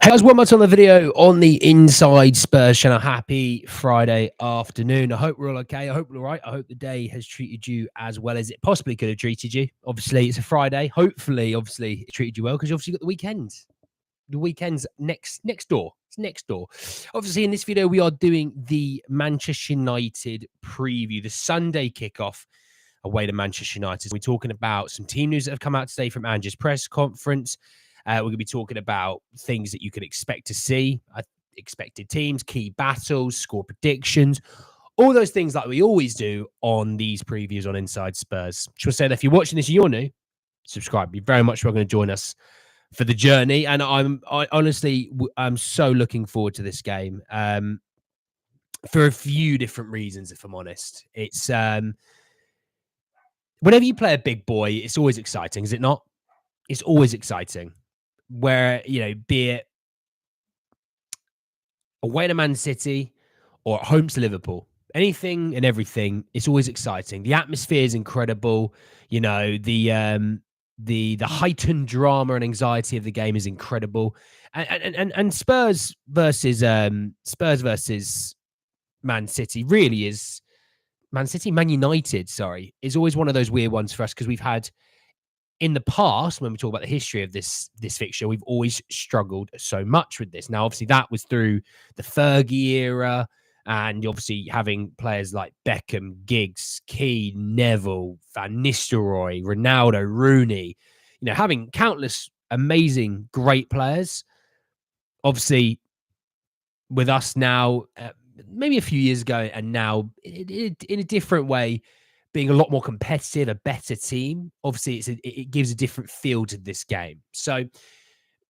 Hey guys, welcome back to another video on the Inside Spurs channel. Happy Friday afternoon. I hope we're all okay. I hope we're all right. I hope the day has treated you as well as it possibly could have treated you. Obviously, it's a Friday. Hopefully, it treated you well because you obviously got the weekend. The weekend's next door. It's next door. Obviously, in this video, we are doing the Manchester United preview, the Sunday kickoff away to Manchester United. We're talking about some team news that have come out today from Ange's press conference. We're going to be talking about things that you can expect to see, expected teams, key battles, score predictions, all those things like we always do on these previews on Inside Spurs. Just say that if you're watching this and you're new, subscribe. You're very much welcome to join us for the journey. And I'm so looking forward to this game for a few different reasons, if I'm honest. It's whenever you play a big boy, it's always exciting, is it not? It's always exciting. Where, be it away to Man City or at home to Liverpool, anything and everything, it's always exciting. The atmosphere is incredible. The heightened drama and anxiety of the game is incredible. And Spurs versus Man City really is Man United, is always one of those weird ones for us because we've had in the past, when we talk about the history of this fixture, we've always struggled so much with this. Now, obviously, that was through the Fergie era, and obviously having players like Beckham, Giggs, Keane, Neville, Van Nistelrooy, Ronaldo, Rooney, having countless amazing, great players. Obviously, with us now, maybe a few years ago, and now in a different way, being a lot more competitive, a better team. Obviously, it gives a different feel to this game. So,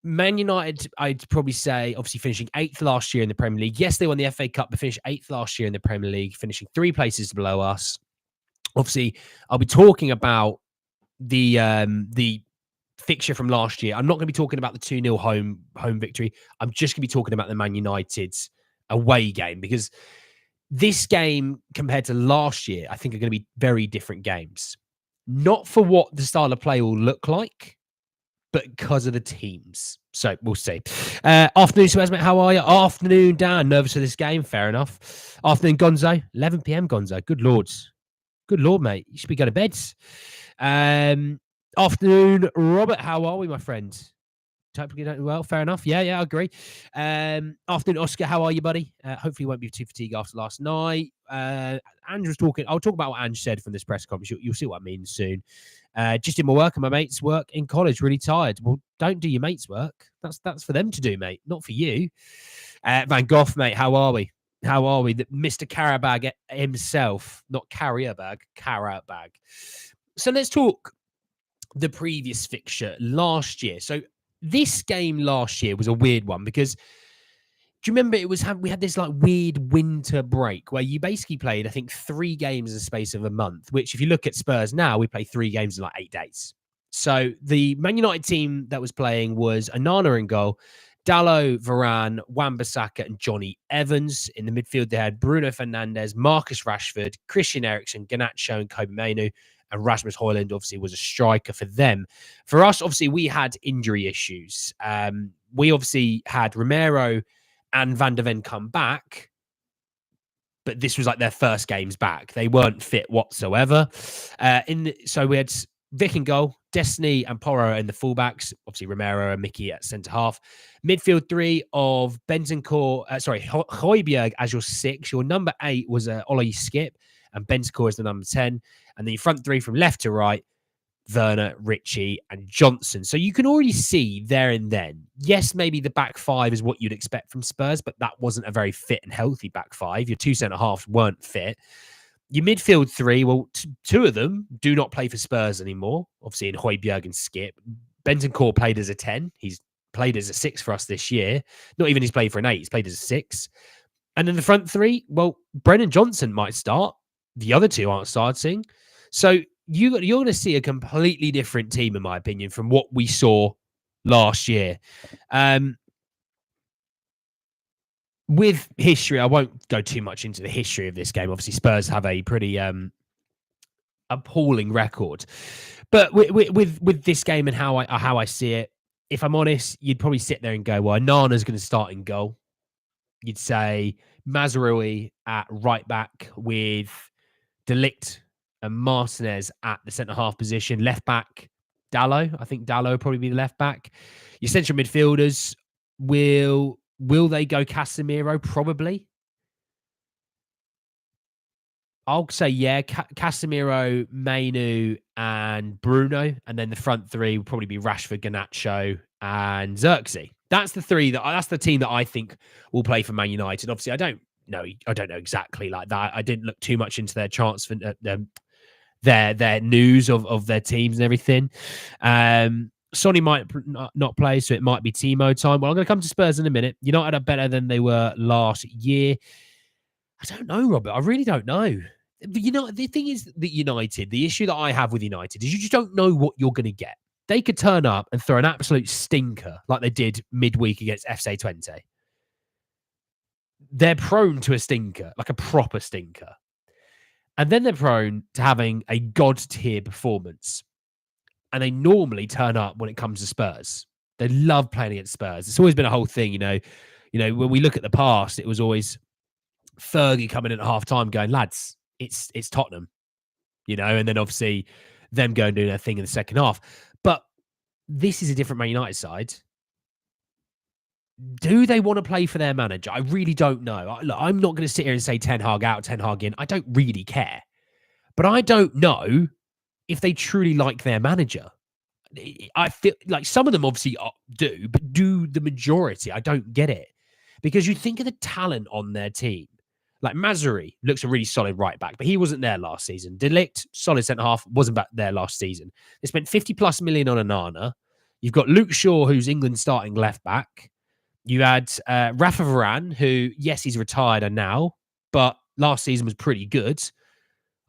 Man United, I'd probably say, obviously finishing 8th last year in the Premier League. Yes, they won the FA Cup, but finished 8th last year in the Premier League, finishing 3 places below us. Obviously, I'll be talking about the fixture from last year. I'm not going to be talking about the 2-0 home victory. I'm just going to be talking about the Man United's away game, because this game compared to last year, I think, are going to be very different games. Not for what the style of play will look like, but because of the teams. So we'll see. Afternoon, Suez, mate. How are you? Afternoon, Dan. Nervous for this game? Fair enough. Afternoon, Gonzo. 11 p.m, Gonzo. Good Lord. Good Lord, mate. You should be going to bed. Afternoon, Robert. How are we, my friend? Hopefully you're doing well. Fair enough. Yeah, I agree. Afternoon, Oscar. How are you, buddy? Hopefully you won't be too fatigued after last night. Ange was talking. I'll talk about what Ange said from this press conference. You'll see what I mean soon. Just did my work and my mates' work in college. Really tired. Well, don't do your mates' work. That's for them to do, mate. Not for you. Van Gogh, mate. How are we? How are we? Mr. Carabag himself, not carrier bag, Carabag. So let's talk the previous fixture last year. So this game last year was a weird one because, do you remember we had this like weird winter break where you basically played, I think, 3 games in the space of a month, which if you look at Spurs now, we play 3 games in like 8 days. So the Man United team that was playing was Onana in goal, Dalot, Varane, Wan-Bissaka and Johnny Evans. In the midfield, they had Bruno Fernandes, Marcus Rashford, Christian Eriksen, Garnacho and Kobe Mainoo. And Rasmus Højlund obviously was a striker for them. For us, obviously, we had injury issues. We obviously had Romero and Van der Ven come back, but this was like their first games back. They weren't fit whatsoever. So we had Vic in goal, Destiny and Porro in the fullbacks. Obviously, Romero and Mickey at centre half. Midfield 3 of Højbjerg as your 6. Your number 8 was Ollie Skip, and Bentancur is the number 10. And then your front 3 from left to right, Werner, Ritchie, and Johnson. So you can already see there and then, yes, maybe the back 5 is what you'd expect from Spurs, but that wasn't a very fit and healthy back 5. Your 2 centre-halves weren't fit. Your midfield 3, well, 2 of them do not play for Spurs anymore, obviously in Højbjerg and Skip. Bentancur played as a 10. He's played as a 6 for us this year. Not even he's played for an 8. He's played as a 6. And then the front 3, well, Brennan Johnson might start. The other 2 aren't starting. So you're going to see a completely different team, in my opinion, from what we saw last year. With history, I won't go too much into the history of this game. Obviously, Spurs have a pretty appalling record. But with this game and how I see it, if I'm honest, you'd probably sit there and go, well, Nana's going to start in goal. You'd say Mazraoui at right back with De Ligt and Martinez at the centre-half position. Left back, Dalot. I think Dalot will probably be the left back. Your central midfielders, will they go Casemiro? Probably. I'll say, yeah, Casemiro, Mainu, and Bruno. And then the front three will probably be Rashford, Garnacho, and Xerxes. That's the team that I think will play for Man United. Obviously, I don't know exactly like that. I didn't look too much into their chance for their news of their teams and everything. Sonny might not play, so it might be Timo time. Well, I'm going to come to Spurs in a minute. United are better than they were last year. I don't know, Robert. I really don't know. The thing is that United, the issue that I have with United is you just don't know what you're going to get. They could turn up and throw an absolute stinker like they did midweek against FC 20. They're prone to a stinker, like a proper stinker. And then they're prone to having a god-tier performance. And they normally turn up when it comes to Spurs. They love playing against Spurs. It's always been a whole thing, when we look at the past, it was always Fergie coming in at half-time going, lads, it's Tottenham, and then obviously them going and doing their thing in the second half. But this is a different Man United side. Do they want to play for their manager? I really don't know. I'm not going to sit here and say Ten Hag out, Ten Hag in. I don't really care. But I don't know if they truly like their manager. I feel like some of them obviously do, but do the majority? I don't get it. Because you think of the talent on their team. Like Mazraoui looks a really solid right back, but he wasn't there last season. De Ligt, solid centre half, wasn't back there last season. They spent 50 plus million on Onana. You've got Luke Shaw, who's England's starting left back. You had Rafa Varane, who, yes, he's retired now, but last season was pretty good.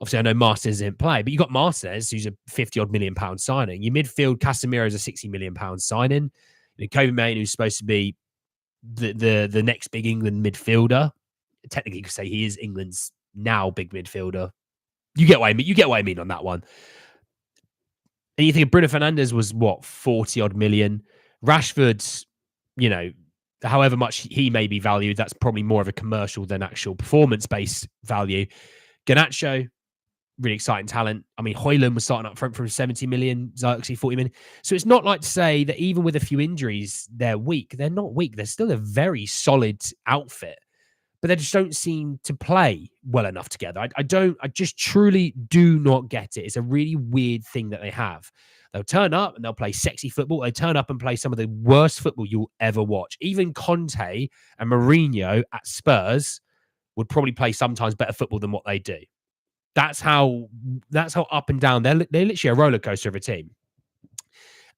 Obviously, I know Martinez didn't play, but you got Martinez, who's a 50-odd million pound signing. Your midfield, Casemiro's a 60 million pound signing. Kobe Main, who's supposed to be the next big England midfielder. Technically, you could say he is England's now big midfielder. You get what I mean. You get what I mean on that one. And you think Bruno Fernandes was what, 40-odd million. Rashford's, however much he may be valued, that's probably more of a commercial than actual performance-based value. Garnacho, really exciting talent. I mean, Heung-Min was starting up front from 70 million, Xerxes 40 million. So it's not like to say that even with a few injuries, they're weak. They're not weak. They're still a very solid outfit. But they just don't seem to play well enough together. I just truly do not get it. It's a really weird thing that they have. They'll turn up and they'll play sexy football. They turn up and play some of the worst football you'll ever watch. Even Conte and Mourinho at Spurs would probably play sometimes better football than what they do. That's how up and down. They're literally a roller coaster of a team.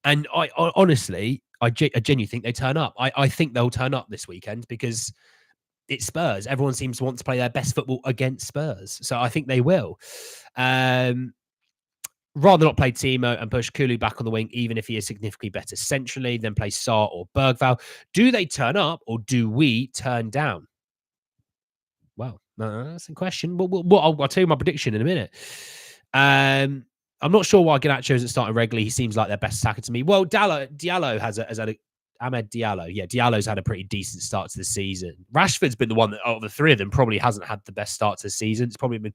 And I honestly, I genuinely think they turn up. I think they'll turn up this weekend because it's Spurs. Everyone seems to want to play their best football against Spurs. So I think they will. Rather not play Timo and push Kulu back on the wing, even if he is significantly better centrally, then play Sarr or Bergvall. Do they turn up or do we turn down? Well, that's a question. I'll tell you my prediction in a minute. I'm not sure why Garnacho isn't starting regularly. He seems like their best attacker to me. Well, Diallo has had a Ahmed Diallo. Yeah, Diallo's had a pretty decent start to the season. Rashford's been the one that, out of the three of them, probably hasn't had the best start to the season. It's probably been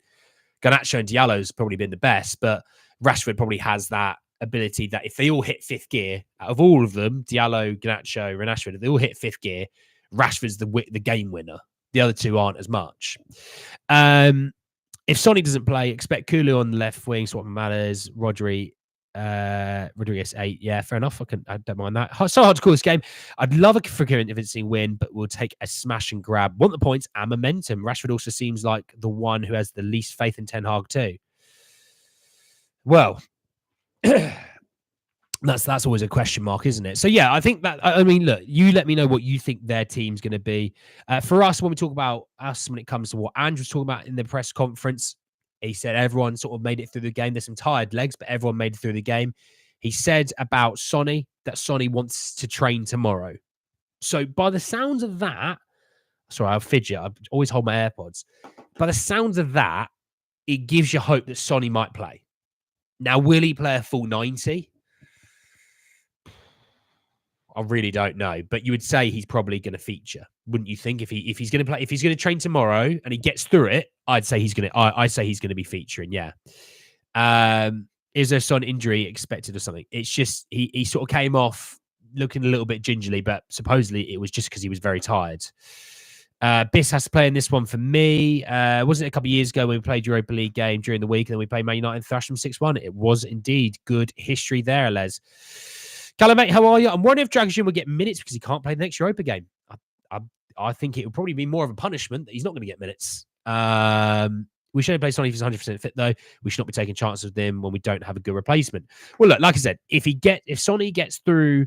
Garnacho and Diallo's probably been the best, but Rashford probably has that ability that if they all hit fifth gear, out of all of them, Diallo, Garnacho, and Rashford, if they all hit fifth gear, Rashford's the game winner. The other two aren't as much. If Sonny doesn't play, expect Kulu on the left wing, swap matters, Rodriguez 8. Yeah, fair enough. I don't mind that. So hard to call this game. I'd love a convincing win, but we'll take a smash and grab. Want the points and momentum. Rashford also seems like the one who has the least faith in Ten Hag too. Well, that's always a question mark, isn't it? So yeah, I think that, I mean, look, you let me know what you think their team's going to be. For us, when we talk about us, when it comes to what Andrew was talking about in the press conference, he said everyone sort of made it through the game. There's some tired legs, but everyone made it through the game. He said about Sonny that Sonny wants to train tomorrow. So by the sounds of that, sorry, I'll fidget. I always hold my AirPods. By the sounds of that, it gives you hope that Sonny might play. Now, will he play a full 90? I really don't know. But you would say he's probably going to feature, wouldn't you think? If he's going to play, if he's going to train tomorrow and he gets through it, I'd say he's going to. I say he's going to be featuring. Yeah. Is there some injury expected or something? It's just he sort of came off looking a little bit gingerly, but supposedly it was just because he was very tired. Biss has to play in this one for me. Wasn't it a couple of years ago when we played Europa League game during the week and then we played Man United and thrashed them 6-1? It was indeed good history there, Les. Callum, mate, how are you? I'm wondering if Dragic will get minutes because he can't play the next Europa game. I think it would probably be more of a punishment that he's not going to get minutes. We should only play Sonny if he's 100% fit, though. We should not be taking chances with him when we don't have a good replacement. Well, look, like I said, if Sonny gets through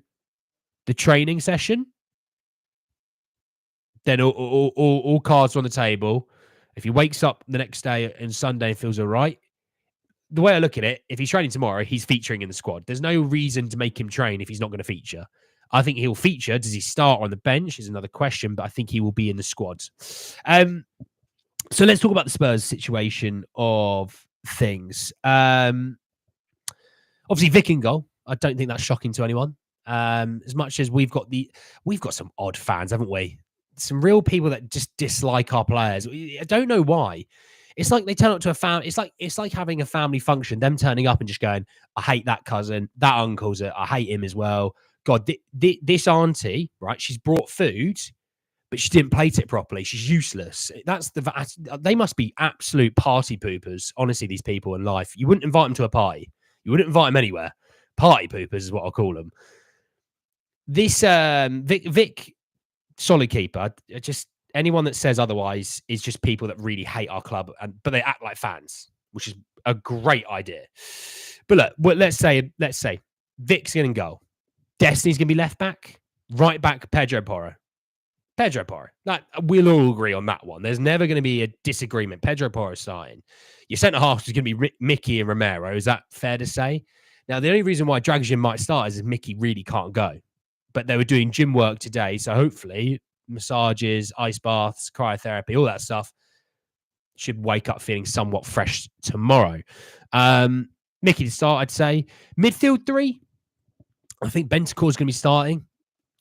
the training session, then all cards are on the table. If he wakes up the next day and Sunday and feels all right, the way I look at it, if he's training tomorrow, he's featuring in the squad. There's no reason to make him train if he's not going to feature. I think he'll feature. Does he start on the bench is another question, but I think he will be in the squad. So let's talk about the Spurs situation of things. Obviously, Vic in goal. I don't think that's shocking to anyone. As much as we've got some odd fans, haven't we? Some real people that just dislike our players. I don't know why. It's like they turn up to a family. It's like having a family function. Them turning up and just going, "I hate that cousin. That uncle's it. I hate him as well." God, this auntie, right? She's brought food, but she didn't plate it properly. She's useless. They must be absolute party poopers. Honestly, these people in life, you wouldn't invite them to a party. You wouldn't invite them anywhere. Party poopers is what I'll call them. This Vic solid keeper. Just anyone that says otherwise is just people that really hate our club, but they act like fans, which is a great idea. But look, let's say Vic's going to go. Destiny's going to be left back, right back. Pedro Porro. Like, we'll all agree on that one. There's never going to be a disagreement. Pedro Porro starting. Your centre half is going to be Mickey and Romero. Is that fair to say? Now, the only reason why Dragic might start is if Mickey really can't go. But they were doing gym work today, so hopefully massages, ice baths, cryotherapy, all that stuff should wake up feeling somewhat fresh tomorrow. Mickey to start, I'd say. Midfield 3, I think Bentancur's going to be starting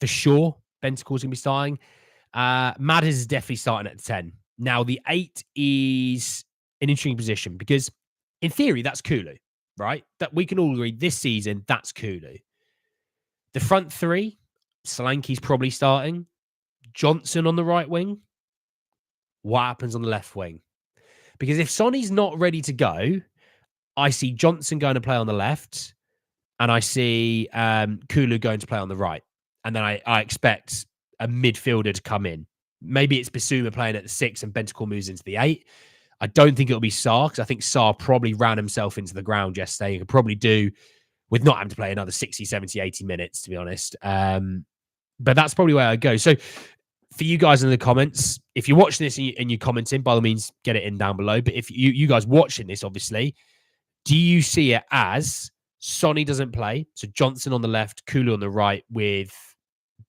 for sure. Bentancur's going to be starting. Madders is definitely starting at 10. Now, the 8 is an interesting position because, in theory, that's Kulu, right? That we can all agree this season, that's Kulu. The front 3, Solanke's probably starting. Johnson on the right wing. What happens on the left wing? Because if Sonny's not ready to go, I see Johnson going to play on the left, and I see Kulu going to play on the right. And then I expect a midfielder to come in. Maybe it's Bissouma playing at the 6 and Bentancur moves into the 8. I don't think it'll be Sarr, because I think Sarr probably ran himself into the ground yesterday. He could probably do with not having to play another 60, 70, 80 minutes, to be honest. But that's probably where I go. So for you guys in the comments, if you're watching this and you're commenting, by all means, get it in down below. But if you guys watching this, obviously, do you see it as Sonny doesn't play, so Johnson on the left, Kulu on the right, with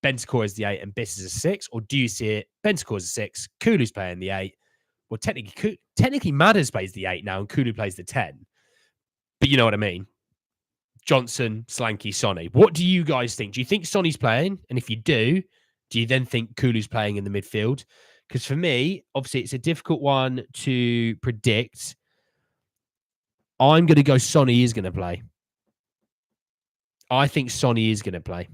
Bentancur as the 8 and Biss as a 6? Or do you see it Bentancur as a 6, Kulu's playing the 8? Well, technically Madders plays the 8 now and Kulu plays the 10. But you know what I mean? Johnson, Solanke, Sonny. What do you guys think? Do you think Sonny's playing? And if you do you then think Kulu's playing in the midfield? Because for me, obviously, it's a difficult one to predict. I'm going to go Sonny is going to play. I think Sonny is going to play.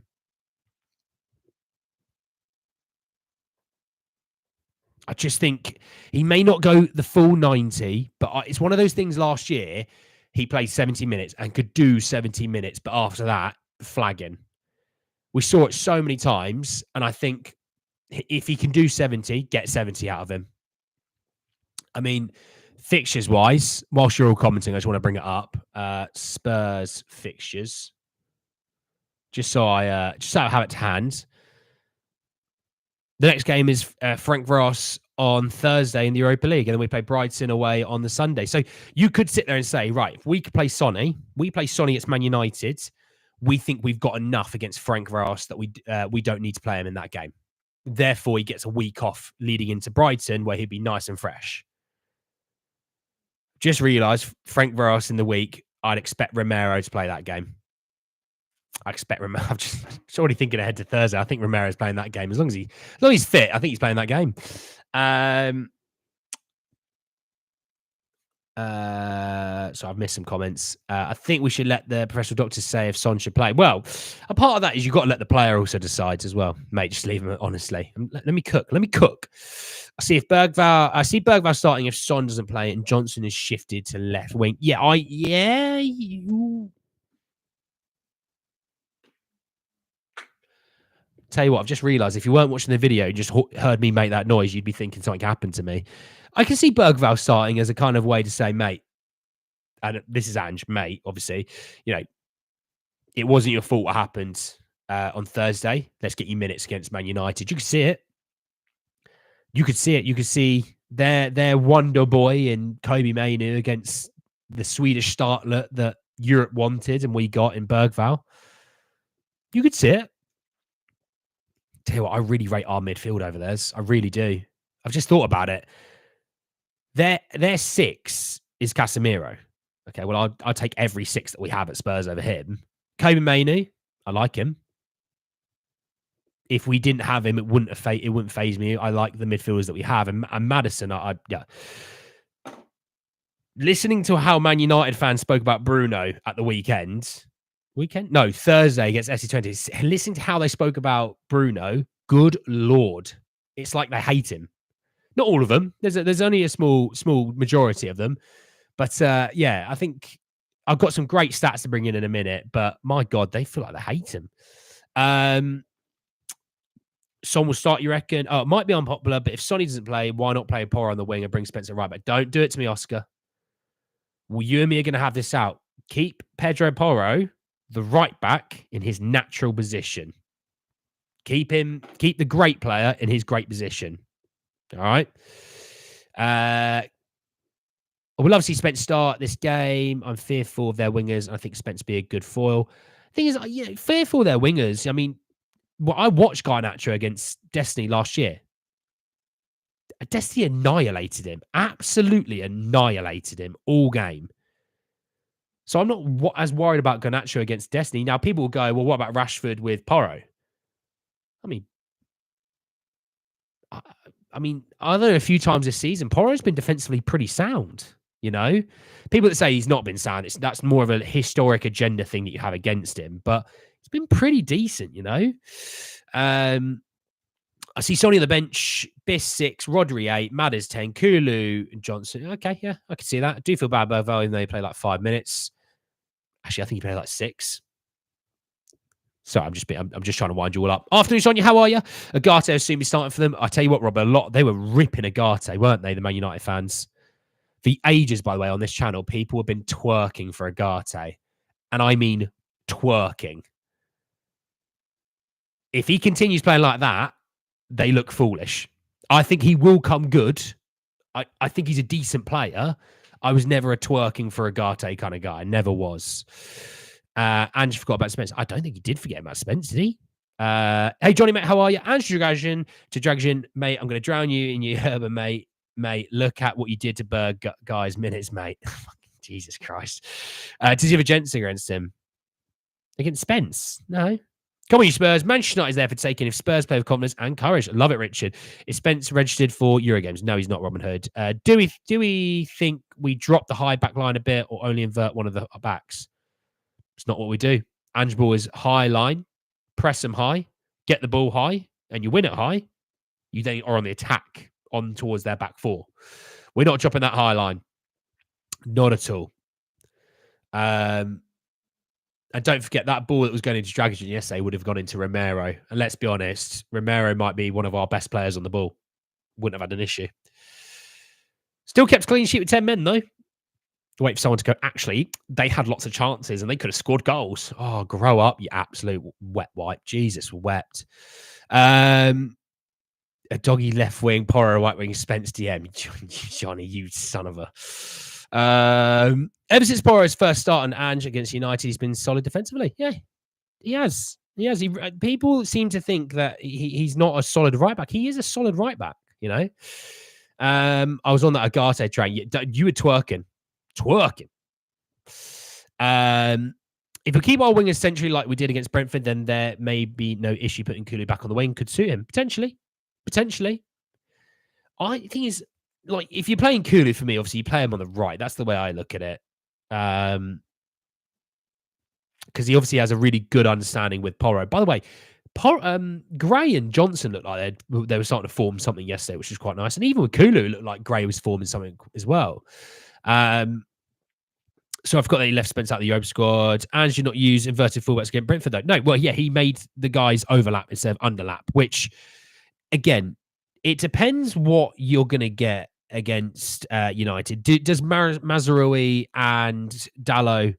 I just think he may not go the full 90, but it's one of those things last year. He played 70 minutes and could do 70 minutes, but after that, flagging. We saw it so many times, and I think if he can do 70, get 70 out of him. I mean, fixtures-wise, whilst you're all commenting, I just want to bring it up. Spurs fixtures. Just so I have it to hand. The next game is Frank Ross on Thursday in the Europa League, and then we play Brighton away on the Sunday. So you could sit there and say, right, if we could play Sonny, we play Sonny against Man United, we think we've got enough against Frank Ross that we don't need to play him in that game. Therefore, he gets a week off leading into Brighton where he'd be nice and fresh. Just realised Frank Ross in the week, I'd expect Romero to play that game. I expect Romero. I'm just already thinking ahead to Thursday. I think Romero's playing that game as long as he's fit. I think he's playing that game. So I've missed some comments. I think we should let the professional doctors say if Son should play. Well, a part of that is you've got to let the player also decide as well, mate. Just leave him honestly. Let me cook. I see Bergvall starting if Son doesn't play and Johnson is shifted to left wing. Tell you what, I've just realised if you weren't watching the video, you just heard me make that noise, you'd be thinking something happened to me. I can see Bergvall starting as a kind of way to say, mate, and this is Ange, mate, obviously, it wasn't your fault what happened on Thursday. Let's get you minutes against Man United. You could see it. You could see their wonder boy in Kobe Mainoo against the Swedish startlet that Europe wanted and we got in Bergvall. You could see it. Tell you what, I really rate our midfield over theirs. I really do. I've just thought about it. Their 6 is Casemiro. Okay, well, I'll take every 6 that we have at Spurs over him. Kobe Mainoo, I like him. If we didn't have him, it wouldn't faze me. I like the midfielders that we have. And Maddison, yeah. Listening to how Man United fans spoke about Bruno at the Thursday against SC20. Listening to how they spoke about Bruno, good Lord. It's like they hate him. Not all of them. There's only a small majority of them. But yeah, I think I've got some great stats to bring in a minute. But my God, they feel like they hate him. Son will start, you reckon? Oh, it might be unpopular, but if Sonny doesn't play, why not play Porro on the wing and bring Spencer right back? Don't do it to me, Oscar. Well, you and me are going to have this out. Keep Pedro Porro, the right back, in his natural position. Keep the great player in his great position. All right. We'll obviously Spence start this game. I'm fearful of their wingers. I think Spence be a good foil. Thing is, fearful of their wingers. I mean, I watched Garnacho against Destiny last year. Destiny annihilated him. Absolutely annihilated him all game. So I'm not as worried about Garnacho against Destiny. Now, people will go, well, what about Rashford with Porro? I mean, other than a few times this season, Porro's been defensively pretty sound, People that say he's not been sound, that's more of a historic agenda thing that you have against him. But it's been pretty decent, I see Sonny on the bench, Biss 6, Rodri 8, Madders 10, Kulu, and Johnson. Okay, yeah, I can see that. I do feel bad about Bergvall, even though he played like 5 minutes. Actually, I think he played like 6. Sorry, I'm just trying to wind you all up. Afternoon, Sonia, how are you? Agate will soon be starting for them. I tell you what, Rob, they were ripping Agate, weren't they, the Man United fans? For ages, by the way, on this channel, people have been twerking for Agate. And I mean twerking. If he continues playing like that, they look foolish. I think he will come good. I think he's a decent player. I was never a twerking for Agate kind of guy. Never was. Ange forgot about Spence. I don't think he did forget about Spence, did he? Hey, Johnny, mate, how are you? Ange Dragon, mate, I'm going to drown you in your urban, mate. Mate, look at what you did to Berg, guys, minutes, mate. Jesus Christ. Does he have a gents against him? Against Spence? No. Come on, you Spurs. Manchester United is there for taking if Spurs play with confidence and courage. Love it, Richard. Is Spence registered for Eurogames? No, he's not, Robin Hood. Do we think we drop the high back line a bit or only invert one of the backs? It's not what we do. Ange ball is high line. Press them high. Get the ball high. And you win it high. You then are on the attack on towards their back 4. We're not dropping that high line. Not at all. And don't forget that ball that was going into Dragic yesterday would have gone into Romero. And let's be honest, Romero might be one of our best players on the ball. Wouldn't have had an issue. Still kept clean sheet with 10 men, though. Wait for someone to go, actually, they had lots of chances and they could have scored goals. Oh, grow up, you absolute wet wipe. Jesus, wept. A doggy left wing, Porro right wing, Spence DM. Johnny, you son of a... ever since Porro's first start on Ange against United, he's been solid defensively. Yeah, he has. People seem to think that he's not a solid right back. He is a solid right back, I was on that Agate train. You were twerking. If we keep our wingers centrally like we did against Brentford, then there may be no issue putting Kulu back on the wing. Could suit him. Potentially. I think is like, if you're playing Kulu, for me, obviously you play him on the right. That's the way I look at it. Because he obviously has a really good understanding with Porro. By the way, Gray and Johnson looked like they were starting to form something yesterday, which was quite nice. And even with Kulu, it looked like Gray was forming something as well. So I've got that he left Spence out of the Europa squad. Ange did not use inverted fullbacks against Brentford, though. No, well, yeah, he made the guys overlap instead of underlap, which, again, it depends what you're going to get against United. Does Mazraoui and Dalot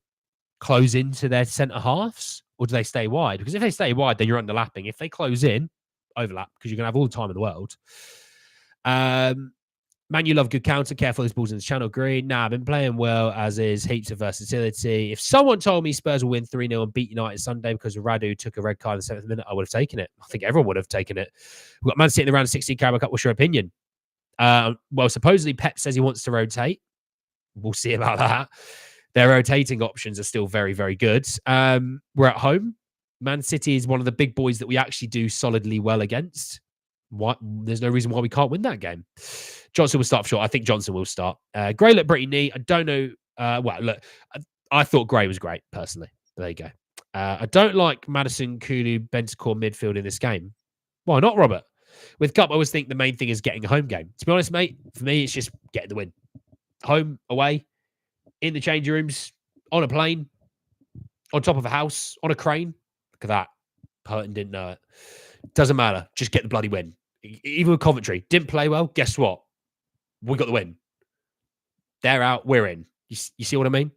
close into their centre halves, or do they stay wide? Because if they stay wide, then you're underlapping. If they close in, overlap, because you're going to have all the time in the world. Man, you love good counter. Careful, his balls in the channel. Green. Nah, I've been playing well, as is heaps of versatility. If someone told me Spurs will win 3-0 and beat United Sunday because Radu took a red card in the 7th minute, I would have taken it. I think everyone would have taken it. We've got Man City in the round of 16 Carabao Cup. What's your opinion? Well, supposedly Pep says he wants to rotate. We'll see about that. Their rotating options are still very, very good. We're at home. Man City is one of the big boys that we actually do solidly well against. There's no reason why we can't win that game. Johnson will start for sure. I think Johnson will start. Gray looked pretty neat. I don't know. Well, look, I thought Gray was great, personally. There you go. I don't like Maddison, Kulu, Bentancur midfield in this game. Why not, Robert? With Cup, I always think the main thing is getting a home game. To be honest, mate, for me, it's just getting the win. Home, away, in the changing rooms, on a plane, on top of a house, on a crane. Look at that. Hurton didn't know it. Doesn't matter. Just get the bloody win. Even with Coventry, didn't play well. Guess what? We got the win. They're out. We're in. You see what I mean?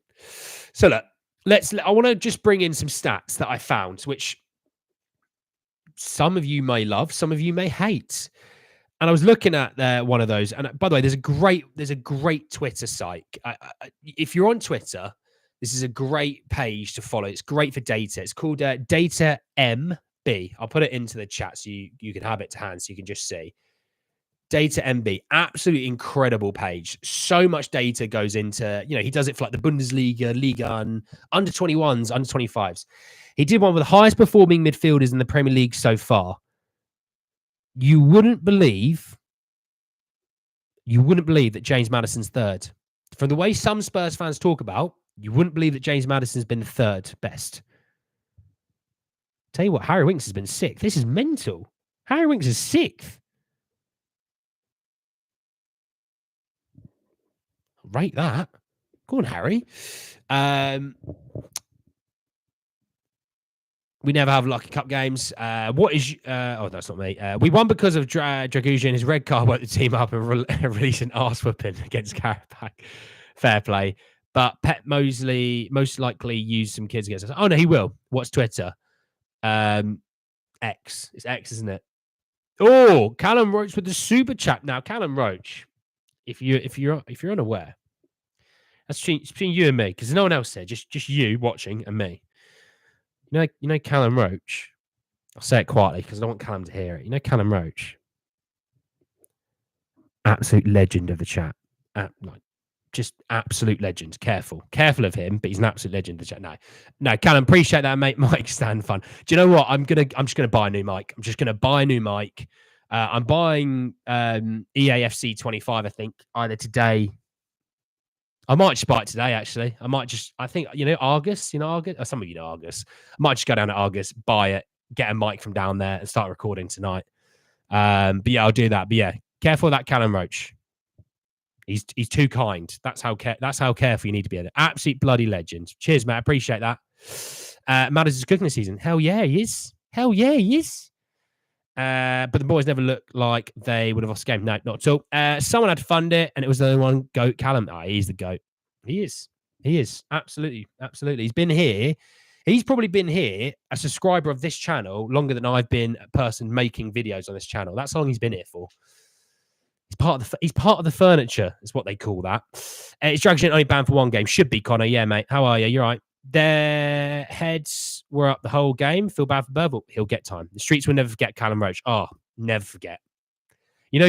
So look, I want to just bring in some stats that I found, which some of you may love, some of you may hate. And I was looking at one of those. And by the way, there's a great Twitter site. If you're on Twitter, this is a great page to follow. It's great for data. It's called Data MB. I'll put it into the chat so you can have it to hand so you can just see. Data MB, absolutely incredible page. So much data goes into, he does it for like the Bundesliga, Liga, and under 21s, under 25s. He did one with the highest performing midfielders in the Premier League so far. You wouldn't believe that James Maddison's third. From the way some Spurs fans talk about, you wouldn't believe that James Maddison's been the third best. Tell you what, Harry Winks has been sixth. This is mental. Harry Winks is sixth. Rate that. Go on, Harry. We never have lucky cup games. What is... that's not me. We won because of Dragusian. His red card woke the team up and released an arse whooping against Karabakh. Fair play. But Pep Mosley most likely used some kids against us. Oh, no, he will. What's Twitter? X. It's X, isn't it? Oh, Callum Roach with the super chat. Now, Callum Roach, if you're unaware, that's between you and me, because no one else said, just you watching and me. You know Callum Roach. I'll say it quietly because I don't want Callum to hear it. You know Callum Roach, absolute legend of the chat. Just absolute legend. Careful of him, but he's an absolute legend of the chat. No, Callum, appreciate that, mate. Mic stand fun. Do you know what? I'm just gonna buy a new mic. I'm just gonna buy a new mic. I'm buying EAFC 25. I think either today. I might just buy it today, actually. I think, Argus, Argus? Some of you know Argus. I might just go down to Argus, buy it, get a mic from down there and start recording tonight. But yeah, I'll do that. But yeah, careful of that Callum Roach. He's too kind. That's how careful you need to be. An absolute bloody legend. Cheers, Matt. Appreciate that. Maddison's cooking this season. Hell yeah, he is. But the boys never looked like they would have lost the game. No, not at all. Someone had to fund it, and it was the only one. GOAT Callum. He's the GOAT. He is. Absolutely. He's been here. He's probably been here, a subscriber of this channel, longer than I've been a person making videos on this channel. That's how long he's been here for. He's part of the furniture, is what they call that. It's Dragon only banned for one game. Should be, Connor. Yeah, mate. How are you? You're right. Their heads were up the whole game. Feel bad for Burville. He'll get time. The streets will never forget Callum Roach. Oh, never forget.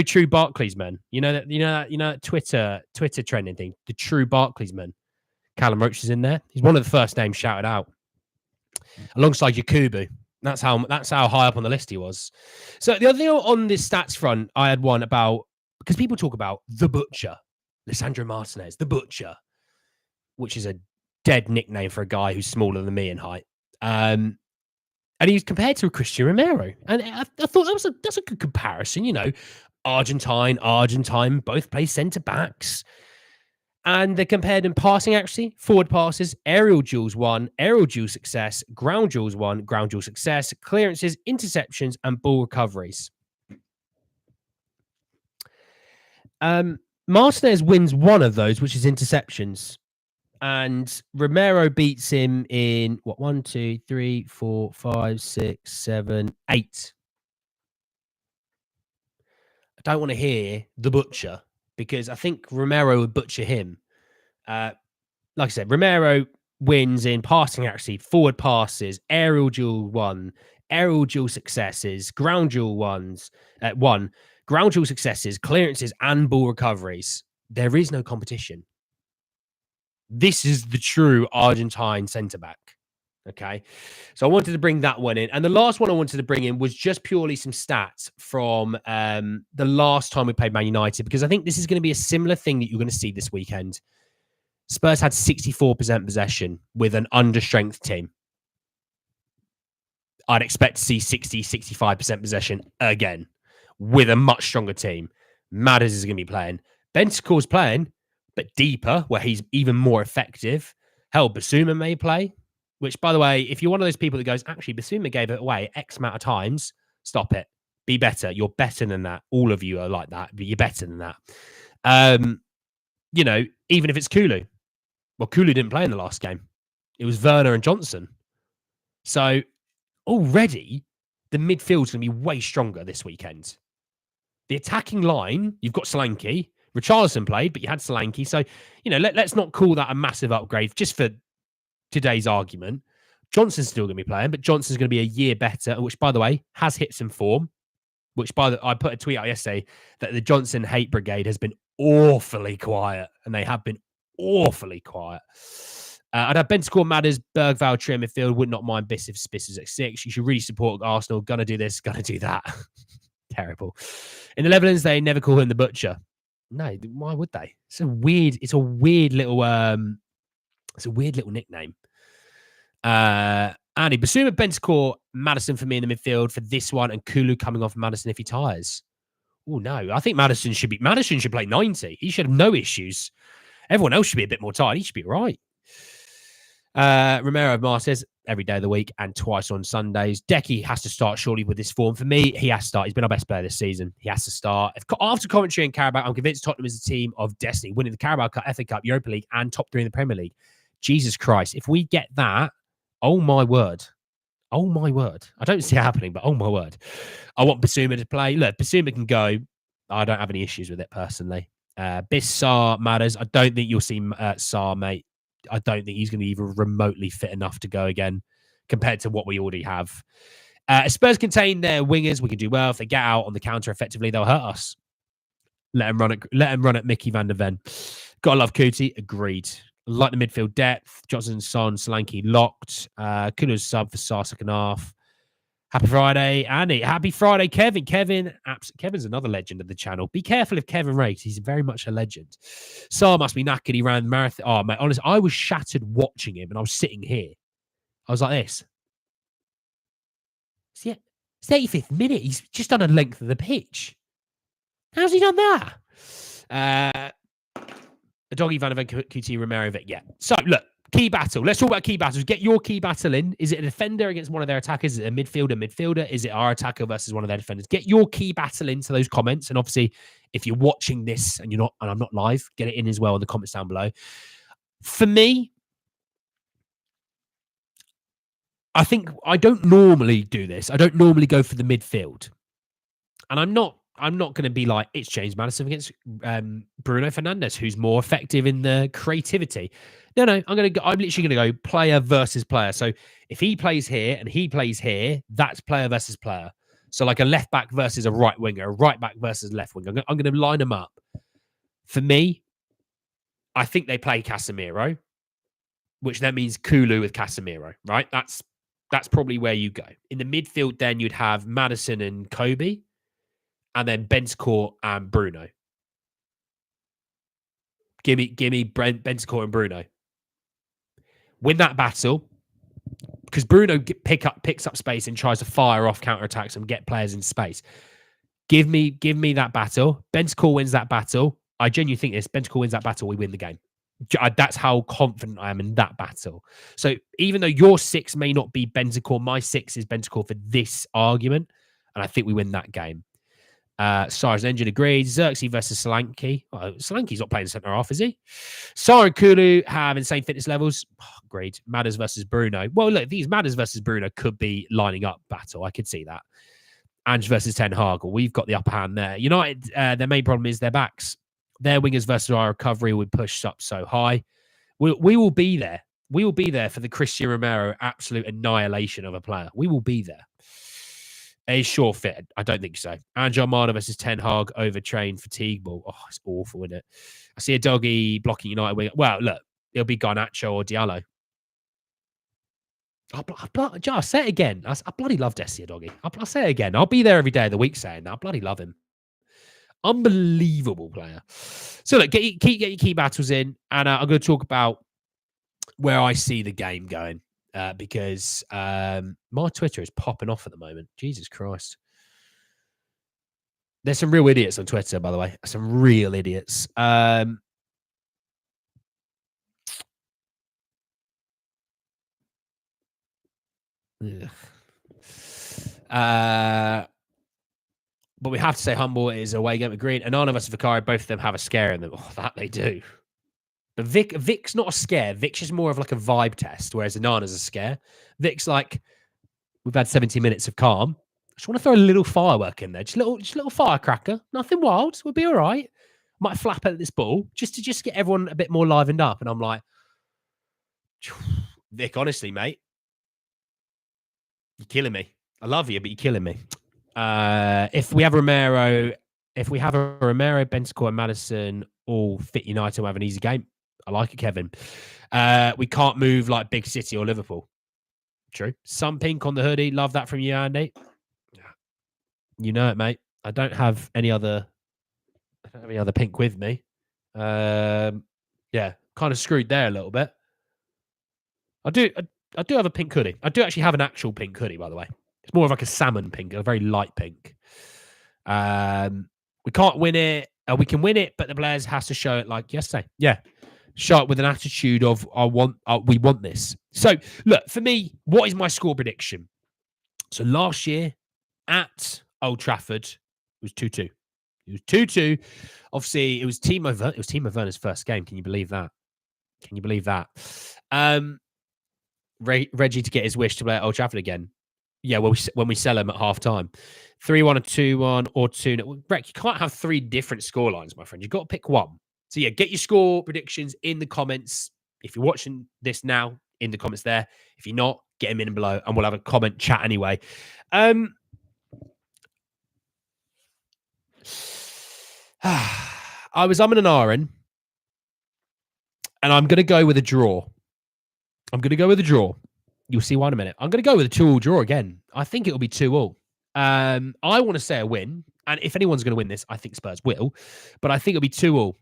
True Barclays man. You know that Twitter trending thing. The true Barclays man. Callum Roach is in there. He's one of the first names shouted out. alongside Yakubu. That's how high up on the list he was. So the other thing on this stats front, I had one about, because people talk about the Butcher, Lisandro Martinez, the Butcher, which is a dead nickname for a guy who's smaller than me in height. And he's compared to Christian Romero. And I thought that's a good comparison, you know. Argentine, both play centre backs. And they compared in passing accuracy, forward passes, aerial duels 1, aerial duel success, ground duels 1, ground duel success, clearances, interceptions, and ball recoveries. Martinez wins one of those, which is interceptions. And Romero beats him in 1, 2, 3, 4, 5, 6, 7, 8. I don't want to hear the Butcher, because I think Romero would butcher him. Like I said, Romero wins in passing accuracy, forward passes, aerial duel 1, aerial duel successes, ground duel 1, ground duel successes, clearances, and ball recoveries. There is no competition. This is the true Argentine centre-back. Okay. So I wanted to bring that one in. And the last one I wanted to bring in was just purely some stats from the last time we played Man United, because I think this is going to be a similar thing that you're going to see this weekend. Spurs had 64% possession with an understrength team. I'd expect to see 60, 65% possession again with a much stronger team. Madders is going to be playing. Bentancur's playing, but deeper, where he's even more effective. Hell, Basuma may play, which, by the way, if you're one of those people that goes, actually, Basuma gave it away X amount of times, stop it. Be better. You're better than that. All of you are like that, but you're better than that. You know, even if it's Kulu. Well, Kulu didn't play in the last game. It was Werner and Johnson. So already the midfield's going to be way stronger this weekend. The attacking line, you've got Solanke. Richarlison played, but you had Solanke. So, you know, let's not call that a massive upgrade just for today's argument. Johnson's still going to be playing, but Johnson's going to be a year better, which, by the way, has hit some form. Which, I put a tweet out yesterday that the Johnson hate brigade has been awfully quiet, and they have been awfully quiet. I'd have Bentancur, Madders, Bergvall, Trim midfield. Would not mind Biss if Spiss is at 6. You should really support Arsenal. Gonna do this, gonna do that. Terrible. In the Netherlands, they never call him the Butcher. No, why would they? It's a weird little nickname. Andy, Basuma, Bentancur, Maddison for me in the midfield for this one, and Kulu coming off Maddison if he tires. Oh no, I think Maddison should play 90. He should have no issues. Everyone else should be a bit more tired. He should be right. Romero Martinez every day of the week and twice on Sundays. Decky has to start surely with this form. For me, he has to start. He's been our best player this season. He has to start. After Coventry and Carabao, I'm convinced Tottenham is a team of destiny, winning the Carabao Cup, FA Cup, Europa League, and top 3 in the Premier League. Jesus Christ. If we get that, oh my word. Oh my word. I don't see it happening, but oh my word. I want Basuma to play. Look, Basuma can go. I don't have any issues with it personally. Biss, Sarr, Matters. I don't think you'll see Sarr, mate. I don't think he's going to be even remotely fit enough to go again compared to what we already have. Spurs contain their wingers. We can do well. If they get out on the counter effectively, they'll hurt us. Let him run at Mickey van der Ven. Gotta love Kuti. Agreed. Like the midfield depth. Johnson, Son, Solanke locked. Kulu's sub for Sarr second half. Happy Friday, Andy. Happy Friday, Kevin. Kevin's another legend of the channel. Be careful if Kevin rates. He's very much a legend. Sarr must be knackered. He ran the marathon. Oh, mate, honestly, I was shattered watching him, and I was sitting here. I was like this. See, it's the 85th minute. He's just done a length of the pitch. How's he done that? Doggy, Van der Ven, QT, Romero, Vic. Yeah. So, look. Key battle. Let's talk about key battles. Get your key battle in. Is it a defender against one of their attackers? Is it a midfielder? Is it our attacker versus one of their defenders? Get your key battle into those comments. And obviously, if you're watching this and I'm not live, get it in as well in the comments down below. For me, I think I don't normally do this. I don't normally go for the midfield. And I'm not going to be like, it's James Maddison against Bruno Fernandes, who's more effective in the creativity. No, I'm literally going to go player versus player. So if he plays here and he plays here, that's player versus player. So like a left back versus a right winger, a right back versus left winger. I'm going to line them up. For me, I think they play Casemiro, which then means Kulu with Casemiro, right? That's That's probably where you go. In the midfield, then you'd have Maddison and Kobe, and then Bentancur and Bruno. Give me Bentancur and Bruno. Win that battle, because Bruno picks up space and tries to fire off counterattacks and get players in space. Give me that battle. Bentancur wins that battle. I genuinely think this. Bentancur wins that battle. We win the game. That's how confident I am in that battle. So even though your 6 may not be Bentancur, my 6 is Bentancur for this argument, and I think we win that game. Sar's engine agreed. Xerxes versus Solanke. Oh, Solanke's not playing centre half, is he? Sar and Kulu have insane fitness levels. Oh, agreed. Madders versus Bruno. Well, look, these Madders versus Bruno could be lining up battle. I could see that. Ange versus Ten Hag. We've got the upper hand there. United, their main problem is their backs. Their wingers versus our recovery would push up so high. We will be there. We will be there for the Christian Romero absolute annihilation of a player. We will be there. A sure fit. I don't think so. Ange Armada versus Ten Hag, overtrained, fatigue ball. Oh, it's awful, isn't it? I see a doggy blocking United wing. Well, look, it'll be Garnacho or Diallo. I'll say it again. I bloody love Desi Doggy. I'll say it again. I'll be there every day of the week saying that. I bloody love him. Unbelievable player. So look, get your key battles in, and I'm going to talk about where I see the game going, because my Twitter is popping off at the moment. Jesus Christ. There's some real idiots on Twitter, by the way. Some real idiots. But we have to say humble is away game. Agreed. Anana versus Vicario, both of them have a scare in them. Oh, that they do. But Vic's not a scare. Vic's just more of like a vibe test, whereas Anana's a scare. Vic's like, we've had 70 minutes of calm. I just want to throw a little firework in there. Just a little firecracker. Nothing wild. We'll be all right. Might flap at this ball just to get everyone a bit more livened up. And I'm like, Vic, honestly, mate, you're killing me. I love you, but you're killing me. If we have Romero, Bentancur, and Maddison all fit United, we'll have an easy game. I like it, Kevin. We can't move like Big City or Liverpool. True. Some pink on the hoodie. Love that from you, Andy. You know it, mate. I don't have any other pink with me. Yeah, kind of screwed there a little bit. I do have a pink hoodie. I do actually have an actual pink hoodie, by the way. It's more of like a salmon pink, a very light pink. We can't win it. We can win it, but the players has to show it like yesterday. Yeah. Show it with an attitude of, we want this. So, look, for me, what is my score prediction? So, last year at Old Trafford, it was 2-2. It was 2-2. Obviously, it was Timo Werner's first game. Can you believe that? Reggie to get his wish to play at Old Trafford again. Yeah, well, when we sell him at half time. 3-1 or 2-1 or 2-0. Breck, you can't have 3 different score lines, my friend. You've got to pick one. So, yeah, get your score predictions in the comments. If you're watching this now, in the comments there. If you're not, get them in below, and we'll have a comment chat anyway. I was umming and ahhing, and I'm going to go with a draw. You'll see why in a minute. I'm going to go with a 2-2 draw again. I think it'll be 2-2. I want to say a win. And if anyone's going to win this, I think Spurs will. But I think it'll be 2-2.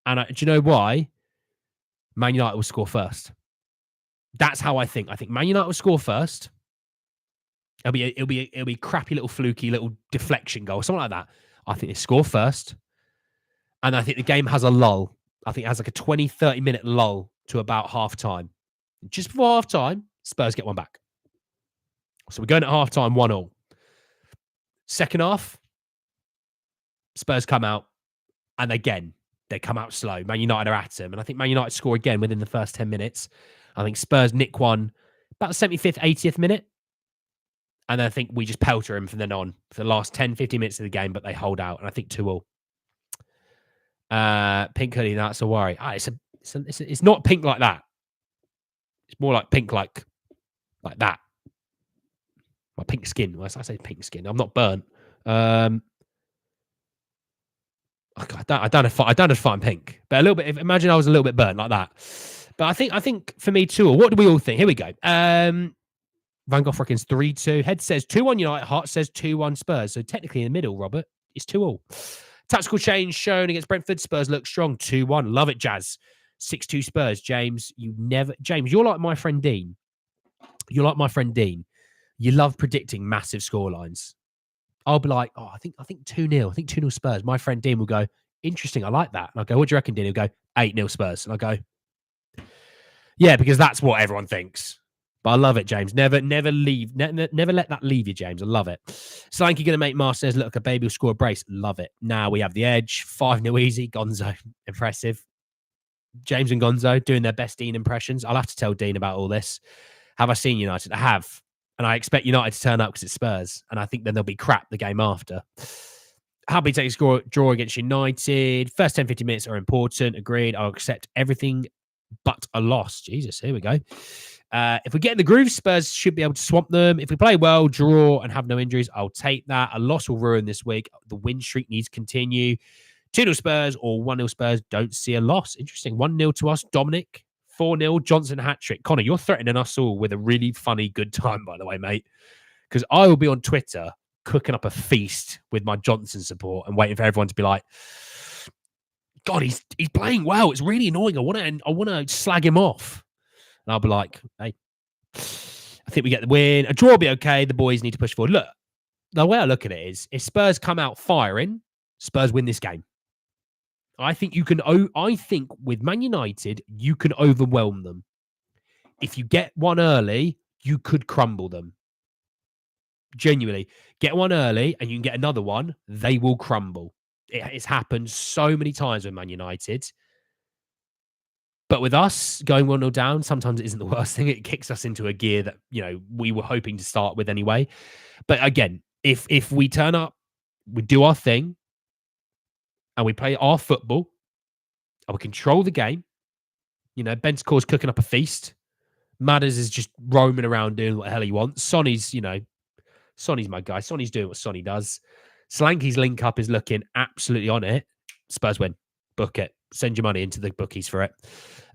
And do you know why? Man United will score first. That's how I think. I think Man United will score first. It'll be a crappy little fluky little deflection goal, something like that. I think they score first. And I think the game has a lull. I think it has like a 20, 30-minute lull to about half-time. Just before half-time, Spurs get one back. So we're going at half-time 1-1. Second half, Spurs come out, and again, they come out slow. Man United are at them, and I think Man United score again within the first 10 minutes. I think Spurs nick one about the 75th, 80th minute, and then I think we just pelter them from then on for the last 10, 15 minutes of the game, but they hold out, and I think 2-2. Pink hoodie, that's a worry. It's not pink like that. It's more like pink like that. My pink skin. Well, I say pink skin. I'm not burnt. I don't know if I'm pink, but a little bit. Imagine I was a little bit burnt like that. But I think for me too. What do we all think? Here we go. Van Gogh reckons 3-2. Head says 2-1 United. Heart says 2-1 Spurs. So technically in the middle, Robert, it's 2-2. Tactical change shown against Brentford. Spurs look strong. 2-1. Love it, Jazz. 6-2 Spurs. James, James, you're like my friend Dean. You're like my friend Dean. You love predicting massive scorelines. I'll be like, I think 2-0. I think 2-0 Spurs. My friend Dean will go, interesting. I like that. And I'll go, what do you reckon, Dean? He'll go, 8-0 Spurs. And I'll go, yeah, because that's what everyone thinks. But I love it, James. Never let that leave you, James. I love it. Solanke going to make Marseille look like a baby who'll score a brace. Love it. Now we have the edge. 5-0 easy. Gonzo. Impressive. James and Gonzo doing their best Dean impressions. I'll have to tell Dean about all this. Have I seen United? I have. And I expect United to turn up because it's Spurs. And I think then they'll be crap the game after. Happy to take a draw against United. First 10, 15 minutes are important. Agreed. I'll accept everything but a loss. Jesus, here we go. If we get in the groove, Spurs should be able to swamp them. If we play well, draw, and have no injuries, I'll take that. A loss will ruin this week. The win streak needs to continue. 2-0 Spurs or 1-0 Spurs. Don't see a loss. Interesting. 1-0 to us, Dominic. 4-0 Johnson hat-trick. Connor, you're threatening us all with a really funny good time, by the way, mate. Because I will be on Twitter cooking up a feast with my Johnson support and waiting for everyone to be like, God, he's playing well. It's really annoying. I want to slag him off. And I'll be like, hey, I think we get the win. A draw will be okay. The boys need to push forward. Look, the way I look at it is, if Spurs come out firing, Spurs win this game. I think with Man United, you can overwhelm them. If you get one early, you could crumble them. Genuinely, get one early and you can get another one, they will crumble. It's happened so many times with Man United. But with us going 1-0 down, sometimes it isn't the worst thing. It kicks us into a gear that, we were hoping to start with anyway. But again, if we turn up, we do our thing, and we play our football, and we control the game, Bentancur's cooking up a feast. Madders is just roaming around doing what the hell he wants. Sonny's my guy. Sonny's doing what Sonny does. Solanke's link up is looking absolutely on it. Spurs win. Book it. Send your money into the bookies for it.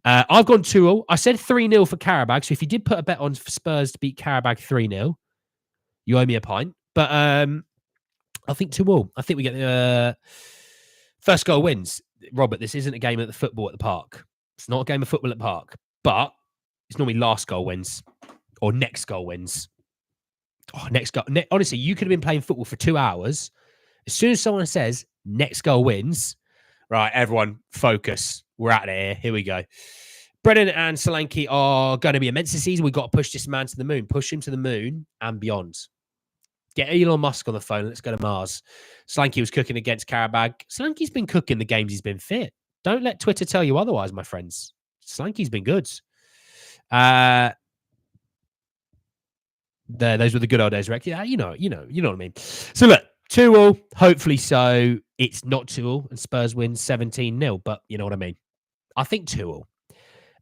I've gone 2-0. I said 3-0 for Karabakh. So if you did put a bet on Spurs to beat Karabakh 3-0, you owe me a pint. But I think 2-0. I think we get the first goal wins. Robert, this isn't a game at the football at the park. It's not a game of football at the park. But it's normally last goal wins or next goal wins. Oh, next goal. Honestly, you could have been playing football for 2 hours. As soon as someone says next goal wins, right, everyone, focus. We're out of here. Here we go. Brennan and Solanke are going to be immense this season. We've got to push this man to the moon. Push him to the moon and beyond. Get Elon Musk on the phone. Let's go to Mars. Solanke was cooking against Karabakh. Solanke's been cooking the games he's been fit. Don't let Twitter tell you otherwise, my friends. Solanke's been good. Those were the good old days, Rick. Yeah, you know what I mean. So look, 2-0. Hopefully so. It's not 2-0 and Spurs win 17-0, but you know what I mean. I think 2-0.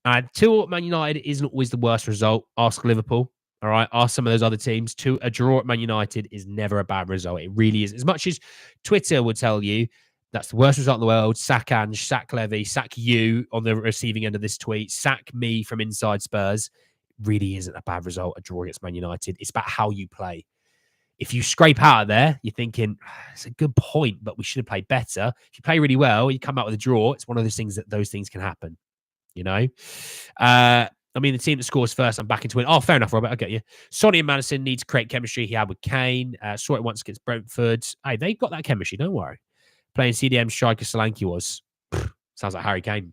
And 2-0 at Man United isn't always the worst result. Ask Liverpool. All right. Ask some of those other teams. A draw at Man United is never a bad result. It really is. As much as Twitter would tell you that's the worst result in the world, sack Ange, sack Levy, sack you on the receiving end of this tweet, sack me from inside Spurs, really isn't a bad result, a draw against Man United. It's about how you play. If you scrape out of there, you're thinking, it's a good point, but we should have played better. If you play really well, you come out with a draw. It's one of those things that those things can happen, the team that scores first, I'm backing to win. Oh, fair enough, Robert. I get you. Sonny and Madison need to create chemistry he had with Kane. Saw it once against Brentford. Hey, they've got that chemistry. Don't worry. Playing CDM striker Solanke was. Sounds like Harry Kane.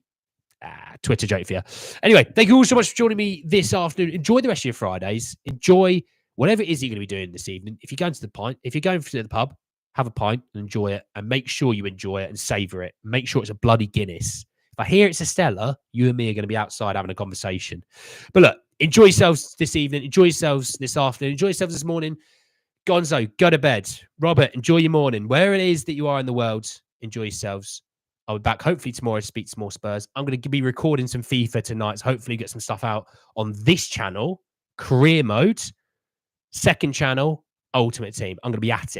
Twitter joke for you. Anyway, thank you all so much for joining me this afternoon. Enjoy the rest of your Fridays. Enjoy whatever it is you're going to be doing this evening. If you're going to the pub, have a pint and enjoy it, and make sure you enjoy it and savor it. Make sure it's a bloody Guinness. If I hear it's a Stella, you and me are going to be outside having a conversation. But look, enjoy yourselves this evening. Enjoy yourselves this afternoon. Enjoy yourselves this morning. Gonzo, go to bed. Robert, enjoy your morning. Where it is that you are in the world, enjoy yourselves. I'll be back hopefully tomorrow to speak to more Spurs. I'm going to be recording some FIFA tonight. So hopefully get some stuff out on this channel, career mode, second channel, ultimate team. I'm going to be at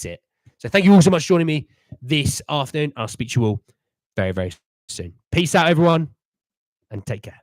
it. So thank you all so much for joining me this afternoon. I'll speak to you all very, very soon. Peace out, everyone, and take care.